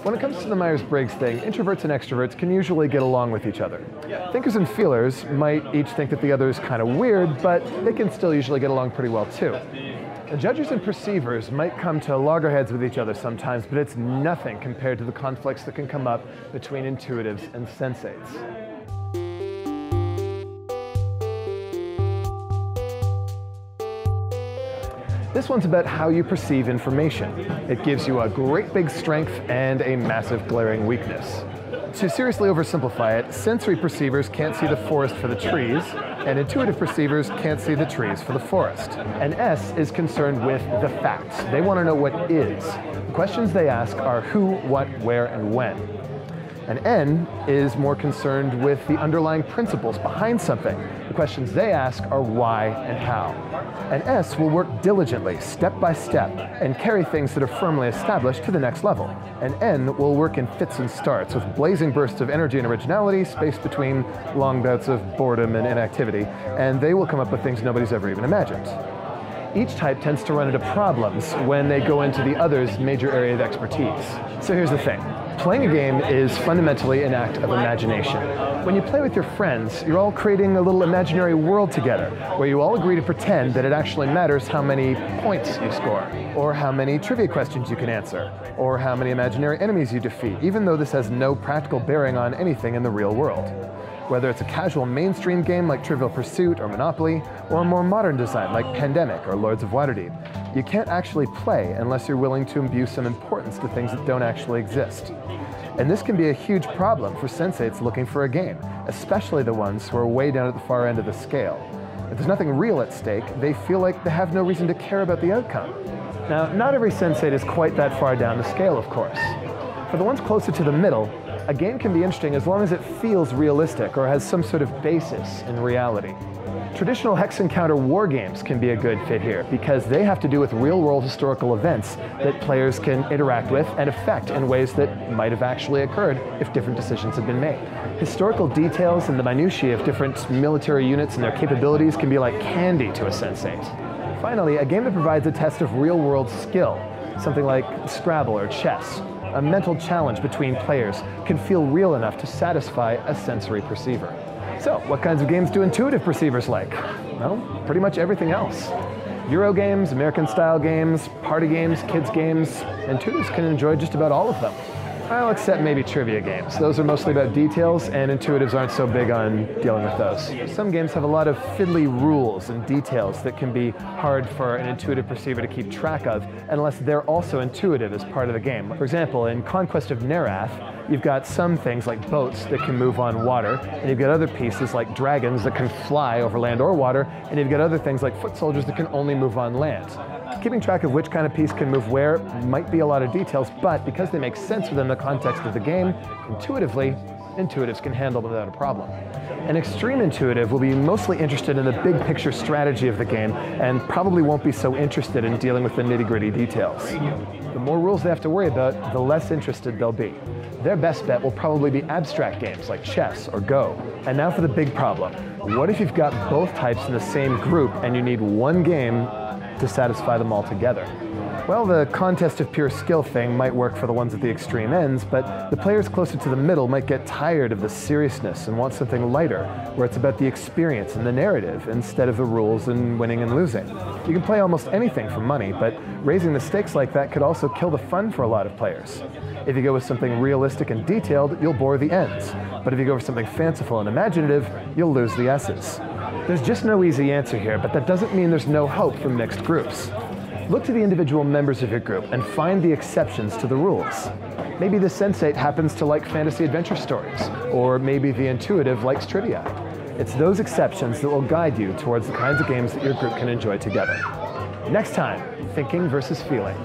When it comes to the Myers-Briggs thing, introverts and extroverts can usually get along with each other. Thinkers and feelers might each think that the other is kind of weird, but they can still usually get along pretty well too. And judges and perceivers might come to loggerheads with each other sometimes, but it's nothing compared to the conflicts that can come up between intuitives and sensates. This one's about how you perceive information. It gives you a great big strength and a massive glaring weakness. To seriously oversimplify it, sensory perceivers can't see the forest for the trees, and intuitive perceivers can't see the trees for the forest. And S is concerned with the facts. They want to know what is. The questions they ask are who, what, where, and when. And N is more concerned with the underlying principles behind something. The questions they ask are why and how. And S will work diligently, step by step, and carry things that are firmly established to the next level. And N will work in fits and starts, with blazing bursts of energy and originality spaced between long bouts of boredom and inactivity, and they will come up with things nobody's ever even imagined. Each type tends to run into problems when they go into the other's major area of expertise. So here's the thing. Playing a game is fundamentally an act of imagination. When you play with your friends, you're all creating a little imaginary world together, where you all agree to pretend that it actually matters how many points you score, or how many trivia questions you can answer, or how many imaginary enemies you defeat, even though this has no practical bearing on anything in the real world. Whether it's a casual mainstream game like Trivial Pursuit or Monopoly, or a more modern design like Pandemic or Lords of Waterdeep, you can't actually play unless you're willing to imbue some importance to things that don't actually exist. And this can be a huge problem for sensates looking for a game, especially the ones who are way down at the far end of the scale. If there's nothing real at stake, they feel like they have no reason to care about the outcome. Now, not every sensate is quite that far down the scale, of course. For the ones closer to the middle, a game can be interesting as long as it feels realistic or has some sort of basis in reality. Traditional hex encounter war games can be a good fit here because they have to do with real-world historical events that players can interact with and affect in ways that might have actually occurred if different decisions had been made. Historical details and the minutiae of different military units and their capabilities can be like candy to a sensate. Finally, a game that provides a test of real-world skill, something like Scrabble or chess, a mental challenge between players, can feel real enough to satisfy a sensory perceiver. So, what kinds of games do intuitive perceivers like? Well, pretty much everything else. Euro games, American-style games, party games, kids games. Intuitives can enjoy just about all of them. Well, except maybe trivia games. Those are mostly about details, and intuitives aren't so big on dealing with those. Some games have a lot of fiddly rules and details that can be hard for an intuitive perceiver to keep track of unless they're also intuitive as part of the game. For example, in Conquest of Nerath, you've got some things like boats that can move on water, and you've got other pieces like dragons that can fly over land or water, and you've got other things like foot soldiers that can only move on land. Keeping track of which kind of piece can move where might be a lot of details, but because they make sense within the context of the game, intuitively, intuitives can handle them without a problem. An extreme intuitive will be mostly interested in the big picture strategy of the game and probably won't be so interested in dealing with the nitty-gritty details. The more rules they have to worry about, the less interested they'll be. Their best bet will probably be abstract games like chess or Go. And now for the big problem. What if you've got both types in the same group and you need one game to satisfy them all together? Well, the contest of pure skill thing might work for the ones at the extreme ends, but the players closer to the middle might get tired of the seriousness and want something lighter, where it's about the experience and the narrative instead of the rules and winning and losing. You can play almost anything for money, but raising the stakes like that could also kill the fun for a lot of players. If you go with something realistic and detailed, you'll bore the ends. But if you go for something fanciful and imaginative, you'll lose the S's. There's just no easy answer here, but that doesn't mean there's no hope for mixed groups. Look to the individual members of your group and find the exceptions to the rules. Maybe the sensate happens to like fantasy adventure stories, or maybe the intuitive likes trivia. It's those exceptions that will guide you towards the kinds of games that your group can enjoy together. Next time, thinking versus feeling.